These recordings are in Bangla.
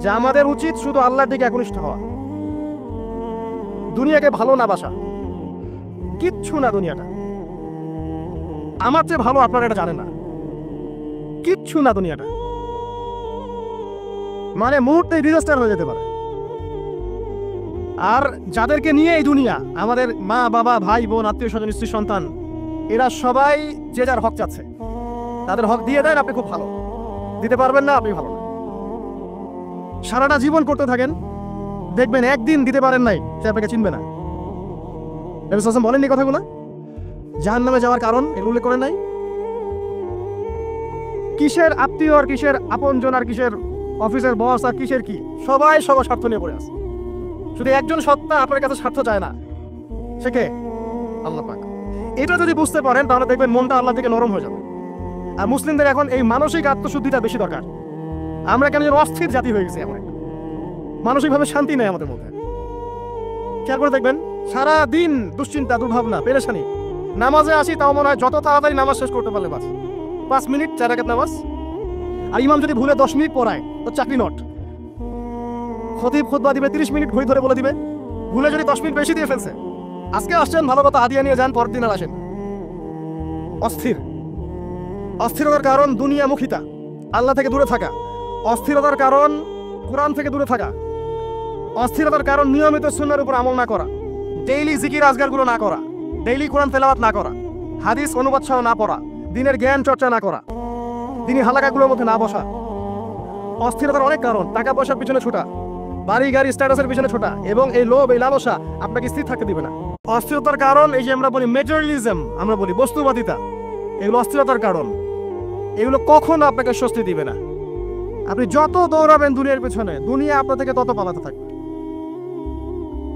যে আমাদের উচিত শুধু আল্লাহর দিকে একনিষ্ঠ হওয়া, দুনিয়াকে ভালো না বাসা, কিচ্ছু না দুনিয়াটা। আমার চেয়ে ভালো আপনারা এটা জানেন না, কিচ্ছু না দুনিয়াটা, মানে মুহূর্তে ডিজাস্টার হয়ে যেতে পারে। আর যাদেরকে নিয়ে এই দুনিয়া, আমাদের মা বাবা ভাই বোন আত্মীয় স্বজন স্ত্রী সন্তান, এরা সবাই যে যার হক চাচ্ছে, তাদের হক দিয়ে দেন, আপনি খুব ভালো। দিতে পারবেন না, আপনি ভালো না। সারাটা জীবন করতে থাকেন, দেখবেন একদিন দিতে পারেন নাই, সে আপনাকে চিনবে না। বলেননি কথাগুলো? জাহান্নামে যাওয়ার কারণ এগুলো উল্লেখ করেন নাই? কিসের আত্মীয় আর কিসের আপনজন আর কিসের অফিসের বস আর কিসের কি, সবাই সবার স্বার্থ নিয়ে পড়ে আছে। শুধু একজন সত্তা আপনার কাছে স্বার্থ চায় না, সে কে? আল্লাহ পাক। এটা যদি বুঝতে পারেন তাহলে দেখবেন মনটা আল্লাহ থেকে নরম হয়ে যাবে। আর মুসলিমদের এখন এই মানসিক আত্মশুদ্ধিটা বেশি দরকার। আমরা কেন অস্থির জাতি হয়ে গেছি, এমন মানসিকভাবে শান্তি নেই আমাদের মধ্যে। খেয়াল করে দেখবেন সারা দিন দুশ্চিন্তা, দুর্ভাবনা, পেরেশানি। নামাজে আসি তাও মনে হয় যত তাড়াতাড়ি নামাজ শেষ করতে পারলে বাস। 5 মিনিট 4 রাকাত নামাজ, আর ইমাম যদি ভুলে 10 মিনিট পড়ায় তো চাকরি নট। খতিব খুতবা দিবে 30 মিনিট ঘড়ি ধরে বলে দিবে, ভুলে যদি 10 মিনিট বেশি দিয়ে ফেলছে, আজকে আসছেন ভালো কথা, হাদিয়া নিয়ে যান, পরের দিন আর আসেন। অস্থির। অস্থিরতার কারণ দুনিয়ামুখিতা, আল্লাহ থেকে দূরে থাকা। অস্থিরতার কারণ কোরআন থেকে দূরে থাকা। অস্থিরতার কারণ নিয়মিত সুন্নাহর উপর আমল না করা, ডেইলি জিকির আজগারগুলো না করা, ডেইলি কোরআন তেলাওয়াত না করা, হাদিস অনুবাদ সহ না পড়া, দিনের জ্ঞান চর্চা না করা, দিনী হালাকাগুলোর মধ্যে না বসা। অস্থিরতার অনেক কারণ, টাকা পয়সার পিছনে ছোটা, বাড়ি গাড়ি স্ট্যাটাসের পিছনে ছোটা, এবং এই লোভ, এই লালসা আপনাকে স্থির থাকতে দিবে না। অস্থিরতার কারণ এই যে আমরা বলি মেটেরিয়ালিজম, আমরা বলি বস্তুবাদিতা, এগুলো অস্থিরতার কারণ। এগুলো কখনো আপনাকে স্বস্তি দিবে না। আপনি যত দৌড়াবেন দুনিয়ার পেছনে, দুনিয়া আপনার থেকে তত পালাতে থাকবে।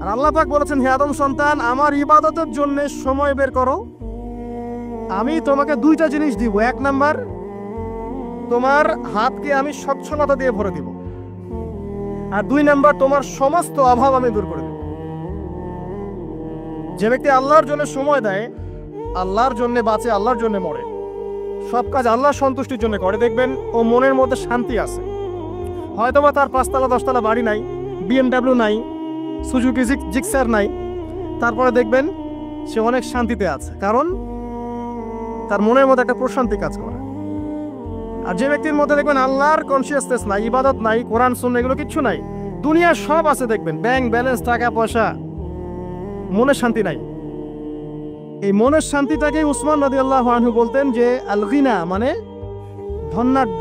আর আল্লাহ পাক বলেছেন, হে আদম সন্তান, আমার ইবাদতের জন্য সময় বের করো, আমি তোমাকে 2টা জিনিস দিব। 1 নাম্বার, তোমার হাতকে আমি স্বচ্ছলতা দিয়ে ভরে দিব, আর 2 নাম্বার, তোমার সমস্ত অভাব আমি দূর করে দেব। যে ব্যক্তি আল্লাহর জন্য সময় দেয়, আল্লাহর জন্য বাঁচে, আল্লাহর জন্য মরে, সব কাজ আল্লাহর সন্তুষ্টির জন্য করে, দেখবেন ও মনের মধ্যে শান্তি আছে। হয়তোবা তার 5 তলা 10 তলা বাড়ি নাই, BMW নাই, সুজুকি জিক্সার নাই, তারপরে দেখবেন সে অনেক শান্তিতে আছে, কারণ তার মনের মধ্যে একটা প্রশান্তি কাজ করে। আর যে ব্যক্তির মধ্যে দেখবেন আল্লাহর কনসিয়াসনেস নাই, ইবাদত নাই, কোরআন সুন্নাহ এগুলো কিচ্ছু নাই, দুনিয়ার সব আছে, দেখবেন ব্যাংক ব্যালেন্স, টাকা পয়সা, মনের শান্তি নাই। এই মনের শান্তিটাকে উসমান রাদিয়াল্লাহু আনহু বলতেন যে আল গিনা মানে ধনাঢ্য।